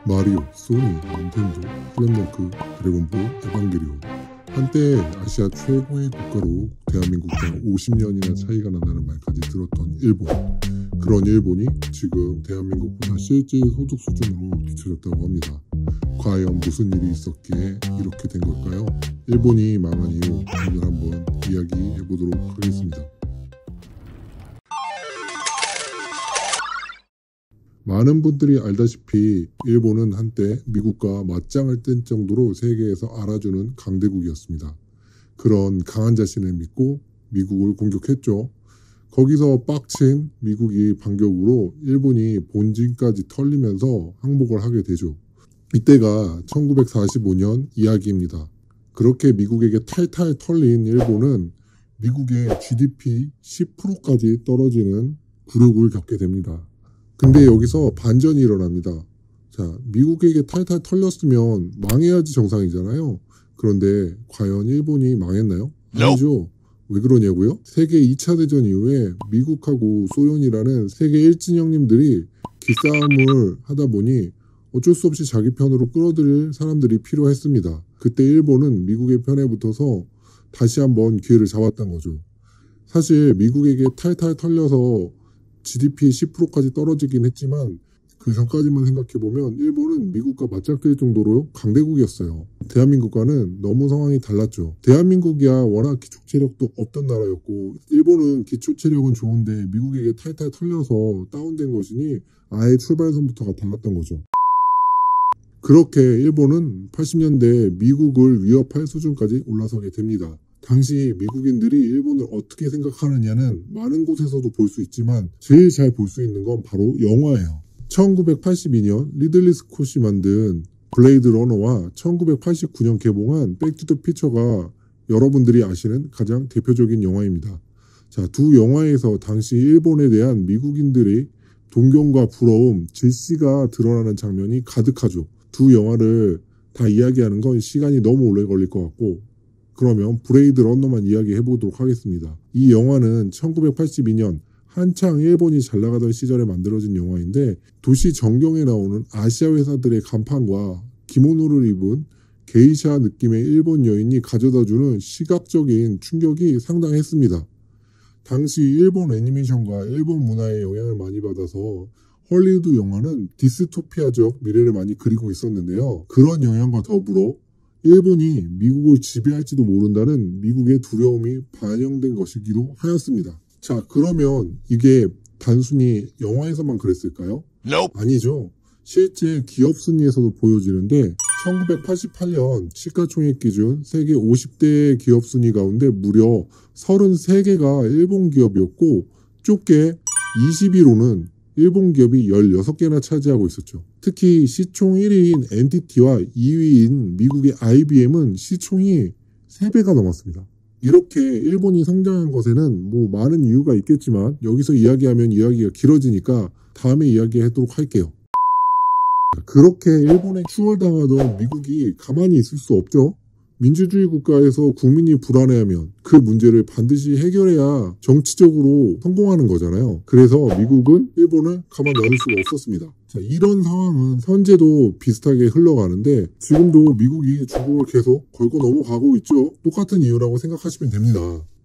마리오, 소니, 닌텐도, 슬램덩크, 드래곤볼, 에반게리온. 한때 아시아 최고의 국가로 대한민국과 50년이나 차이가 난다는 말까지 들었던 일본. 그런 일본이 지금 대한민국보다 실제 소득 수준으로 뒤처졌다고 합니다. 과연 무슨 일이 있었기에 이렇게 된 걸까요? 일본이 망한 이유 오늘 한번 이야기해 보도록 하겠습니다. 많은 분들이 알다시피 일본은 한때 미국과 맞짱을 뜬 정도로 세계에서 알아주는 강대국이었습니다. 그런 강한 자신을 믿고 미국을 공격했죠. 거기서 빡친 미국이 반격으로 일본이 본진까지 털리면서 항복을 하게 되죠. 이때가 1945년 이야기입니다. 그렇게 미국에게 탈탈 털린 일본은 미국의 GDP 10%까지 떨어지는 굴욕을 겪게 됩니다. 근데 여기서 반전이 일어납니다. 자, 미국에게 탈탈 털렸으면 망해야지 정상이잖아요. 그런데 과연 일본이 망했나요? 아니죠. 왜 그러냐고요? 세계 2차 대전 이후에 미국하고 소련이라는 세계 일진형님들이 기싸움을 하다 보니 어쩔 수 없이 자기 편으로 끌어들일 사람들이 필요했습니다. 그때 일본은 미국의 편에 붙어서 다시 한번 기회를 잡았던 거죠. 사실 미국에게 탈탈 털려서 GDP 10%까지 떨어지긴 했지만 그 전까지만 생각해보면 일본은 미국과 맞짱뜰 정도로 강대국이었어요. 대한민국과는 너무 상황이 달랐죠. 대한민국이야 워낙 기초체력도 없던 나라였고 일본은 기초체력은 좋은데 미국에게 탈탈 털려서 다운된 것이니 아예 출발선부터가 달랐던 거죠. 그렇게 일본은 80년대 미국을 위협할 수준까지 올라서게 됩니다. 당시 미국인들이 일본을 어떻게 생각하느냐는 많은 곳에서도 볼 수 있지만 제일 잘 볼 수 있는 건 바로 영화예요. 1982년 리들리 스콧이 만든 블레이드 러너와 1989년 개봉한 백 투 더 퓨처가 여러분들이 아시는 가장 대표적인 영화입니다. 자, 두 영화에서 당시 일본에 대한 미국인들의 동경과 부러움, 질시가 드러나는 장면이 가득하죠. 두 영화를 다 이야기하는 건 시간이 너무 오래 걸릴 것 같고 그러면 블레이드 러너만 이야기해 보도록 하겠습니다. 이 영화는 1982년 한창 일본이 잘 나가던 시절에 만들어진 영화인데 도시 전경에 나오는 아시아 회사들의 간판과 기모노를 입은 게이샤 느낌의 일본 여인이 가져다주는 시각적인 충격이 상당했습니다. 당시 일본 애니메이션과 일본 문화의 영향을 많이 받아서 헐리우드 영화는 디스토피아적 미래를 많이 그리고 있었는데요. 그런 영향과 더불어 일본이 미국을 지배할지도 모른다는 미국의 두려움이 반영된 것이기도 하였습니다. 자, 그러면 이게 단순히 영화에서만 그랬을까요? 아니죠. 실제 기업 순위에서도 보여지는데 1988년 시가총액 기준 세계 50대 기업 순위 가운데 무려 33개가 일본 기업이었고 좁게 20위로는 일본 기업이 16개나 차지하고 있었죠. 특히 시총 1위인 NTT와 2위인 미국의 IBM은 시총이 3배가 넘었습니다. 이렇게 일본이 성장한 것에는 많은 이유가 있겠지만 여기서 이야기하면 이야기가 길어지니까 다음에 이야기하도록 할게요. 그렇게 일본에 추월당하던 미국이 가만히 있을 수 없죠. 민주주의 국가에서 국민이 불안해하면 그 문제를 반드시 해결해야 정치적으로 성공하는 거잖아요. 그래서 미국은 일본을 가만 놔둘 수가 없었습니다. 자, 이런 상황은 현재도 비슷하게 흘러가는데 지금도 미국이 중국을 계속 걸고 넘어가고 있죠. 똑같은 이유라고 생각하시면 됩니다.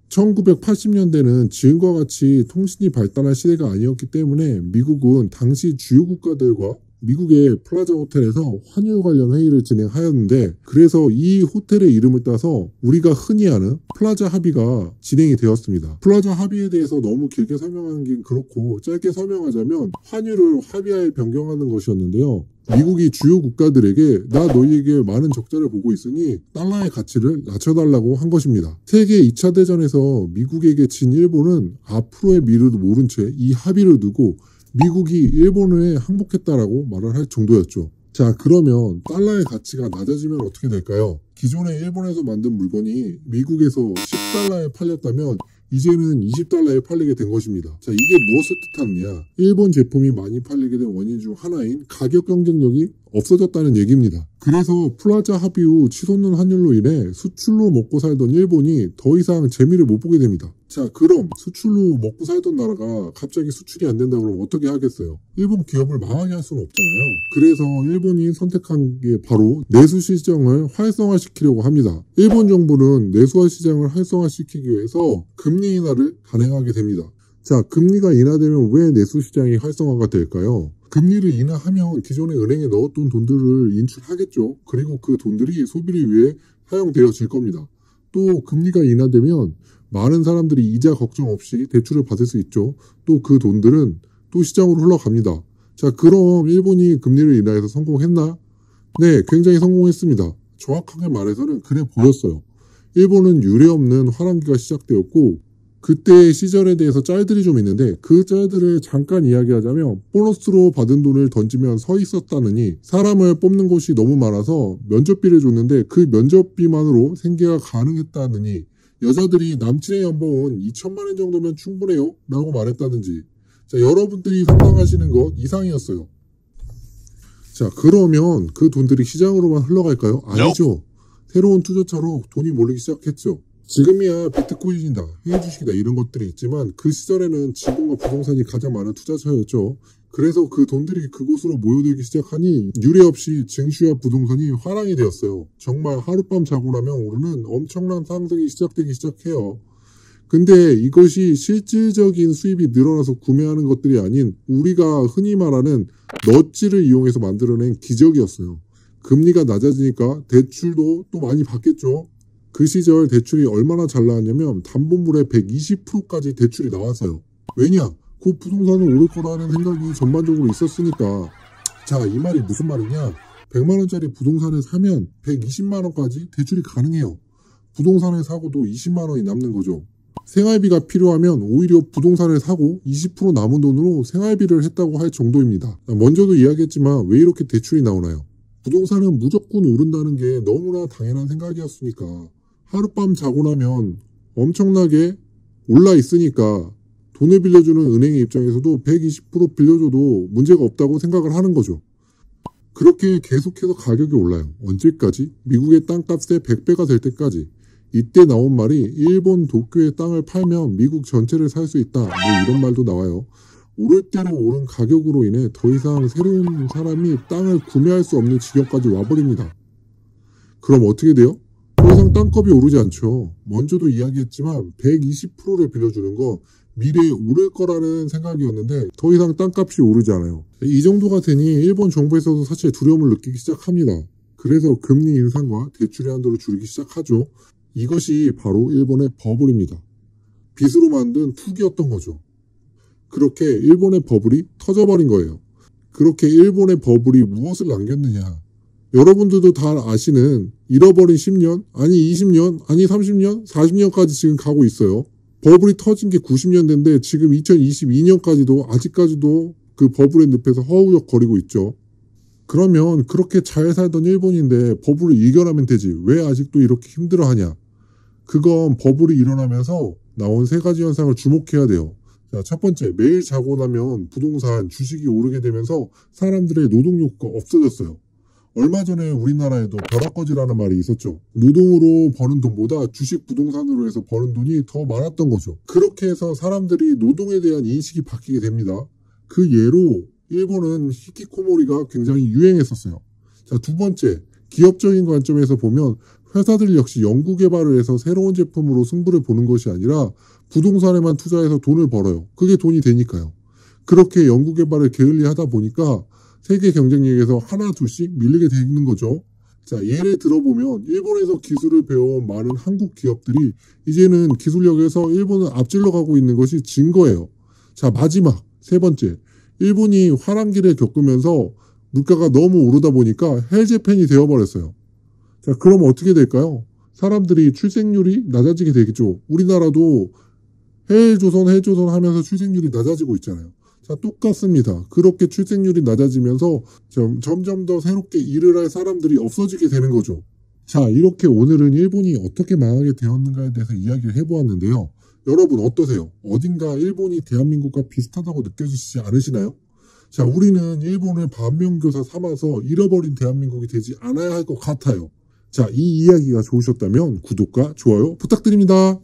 1980년대는 지금과 같이 통신이 발달한 시대가 아니었기 때문에 미국은 당시 주요 국가들과 미국의 플라자 호텔에서 환율 관련 회의를 진행하였는데 그래서 이 호텔의 이름을 따서 우리가 흔히 아는 플라자 합의가 진행이 되었습니다. 플라자 합의에 대해서 너무 길게 설명하는 게 그렇고 짧게 설명하자면 환율을 합의하에 변경하는 것이었는데요. 미국이 주요 국가들에게 나 너희에게 많은 적자를 보고 있으니 달러의 가치를 낮춰달라고 한 것입니다. 세계 2차 대전에서 미국에게 진 일본은 앞으로의 미래도 모른 채 이 합의를 두고 미국이 일본에 항복했다라고 말을 할 정도였죠. 자, 그러면 달러의 가치가 낮아지면 어떻게 될까요? 기존에 일본에서 만든 물건이 미국에서 10달러에 팔렸다면 이제는 20달러에 팔리게 된 것입니다. 자, 이게 무엇을 뜻하느냐? 일본 제품이 많이 팔리게 된 원인 중 하나인 가격 경쟁력이 없어졌다는 얘기입니다. 그래서 플라자 합의 후 치솟는 환율로 인해 수출로 먹고 살던 일본이 더 이상 재미를 못 보게 됩니다. 자, 그럼 수출로 먹고 살던 나라가 갑자기 수출이 안 된다 그러면 어떻게 하겠어요? 일본 기업을 망하게 할 수는 없잖아요. 그래서 일본이 선택한 게 바로 내수 시장을 활성화시키려고 합니다. 일본 정부는 내수화 시장을 활성화시키기 위해서 금리 인하를 단행하게 됩니다. 자, 금리가 인하되면 왜 내수 시장이 활성화가 될까요? 금리를 인하하면 기존에 은행에 넣었던 돈들을 인출하겠죠. 그리고 그 돈들이 소비를 위해 사용되어질 겁니다. 또 금리가 인하되면 많은 사람들이 이자 걱정 없이 대출을 받을 수 있죠. 또 그 돈들은 또 시장으로 흘러갑니다. 자, 그럼 일본이 금리를 인하해서 성공했나? 네, 굉장히 성공했습니다. 정확하게 말해서는 그래 보였어요. 일본은 유례없는 화랑기가 시작되었고 그때의 시절에 대해서 짤들이 좀 있는데 그 짤들을 잠깐 이야기하자면 보너스로 받은 돈을 던지면 서 있었다느니 사람을 뽑는 곳이 너무 많아서 면접비를 줬는데 그 면접비만으로 생계가 가능했다느니 여자들이 남친의 연봉은 2천만 원 정도면 충분해요 라고 말했다든지 자, 여러분들이 상상하시는 것 이상이었어요. 자, 그러면 그 돈들이 시장으로만 흘러갈까요? 아니죠. 새로운 투자처로 돈이 몰리기 시작했죠. 지금이야 비트코인이다, 해외주식이다 이런 것들이 있지만 그 시절에는 지분과 부동산이 가장 많은 투자처였죠. 그래서 그 돈들이 그곳으로 모여들기 시작하니 유례없이 증시와 부동산이 화랑이 되었어요. 정말 하룻밤 자고 나면 오르는 엄청난 상승이 시작되기 시작해요. 근데 이것이 실질적인 수입이 늘어나서 구매하는 것들이 아닌 우리가 흔히 말하는 넛지를 이용해서 만들어낸 기적이었어요. 금리가 낮아지니까 대출도 또 많이 받겠죠. 그 시절 대출이 얼마나 잘 나왔냐면 담보물의 120%까지 대출이 나왔어요. 왜냐? 그 부동산은 오를 거라는 생각이 전반적으로 있었으니까. 자, 이 말이 무슨 말이냐? 100만원짜리 부동산을 사면 120만원까지 대출이 가능해요. 부동산을 사고도 20만원이 남는 거죠. 생활비가 필요하면 오히려 부동산을 사고 20% 남은 돈으로 생활비를 했다고 할 정도입니다. 먼저도 이야기했지만 왜 이렇게 대출이 나오나요? 부동산은 무조건 오른다는 게 너무나 당연한 생각이었으니까. 하룻밤 자고 나면 엄청나게 올라 있으니까 돈을 빌려주는 은행의 입장에서도 120% 빌려줘도 문제가 없다고 생각을 하는 거죠. 그렇게 계속해서 가격이 올라요. 언제까지? 미국의 땅값의 100배가 될 때까지. 이때 나온 말이 일본 도쿄의 땅을 팔면 미국 전체를 살 수 있다. 뭐 이런 말도 나와요. 오를 대로 오른 가격으로 인해 더 이상 새로운 사람이 땅을 구매할 수 없는 지경까지 와버립니다. 그럼 어떻게 돼요? 더 이상 땅값이 오르지 않죠. 먼저도 이야기했지만 120%를 빌려주는 거 미래에 오를 거라는 생각이었는데 더 이상 땅값이 오르지 않아요. 이 정도가 되니 일본 정부에서도 사실 두려움을 느끼기 시작합니다. 그래서 금리 인상과 대출의 한도를 줄이기 시작하죠. 이것이 바로 일본의 버블입니다. 빚으로 만든 투기였던 거죠. 그렇게 일본의 버블이 터져버린 거예요. 그렇게 일본의 버블이 무엇을 남겼느냐. 여러분들도 다 아시는 잃어버린 10년, 아니 20년, 아니 30년, 40년까지 지금 가고 있어요. 버블이 터진 게 90년대인데 지금 2022년까지도 아직까지도 그 버블의 늪에서 허우적거리고 있죠. 그러면 그렇게 잘 살던 일본인데 버블을 이겨내면 되지. 왜 아직도 이렇게 힘들어하냐. 그건 버블이 일어나면서 나온 세 가지 현상을 주목해야 돼요. 자, 첫 번째, 매일 자고 나면 부동산, 주식이 오르게 되면서 사람들의 노동 욕구가 없어졌어요. 얼마 전에 우리나라에도 벼락거지라는 말이 있었죠. 노동으로 버는 돈보다 주식 부동산으로 해서 버는 돈이 더 많았던 거죠. 그렇게 해서 사람들이 노동에 대한 인식이 바뀌게 됩니다. 그 예로 일본은 히키코모리가 굉장히 유행했었어요. 자, 두 번째, 기업적인 관점에서 보면 회사들 역시 연구개발을 해서 새로운 제품으로 승부를 보는 것이 아니라 부동산에만 투자해서 돈을 벌어요. 그게 돈이 되니까요. 그렇게 연구개발을 게을리하다 보니까 세계 경쟁력에서 하나 둘씩 밀리게 되는 거죠. 자, 예를 들어보면 일본에서 기술을 배워온 많은 한국 기업들이 이제는 기술력에서 일본을 앞질러 가고 있는 것이 증거예요. 자, 마지막 세 번째, 일본이 화랑기를 겪으면서 물가가 너무 오르다 보니까 헬제팬이 되어버렸어요. 자, 그럼 어떻게 될까요? 사람들이 출생률이 낮아지게 되겠죠. 우리나라도 헬조선 하면서 출생률이 낮아지고 있잖아요. 자, 똑같습니다. 그렇게 출생률이 낮아지면서 점점 더 새롭게 일을 할 사람들이 없어지게 되는 거죠. 자, 이렇게 오늘은 일본이 어떻게 망하게 되었는가에 대해서 이야기를 해보았는데요. 여러분 어떠세요? 어딘가 일본이 대한민국과 비슷하다고 느껴지시지 않으시나요? 자, 우리는 일본을 반면교사 삼아서 잃어버린 대한민국이 되지 않아야 할 것 같아요. 자, 이 이야기가 좋으셨다면 구독과 좋아요 부탁드립니다.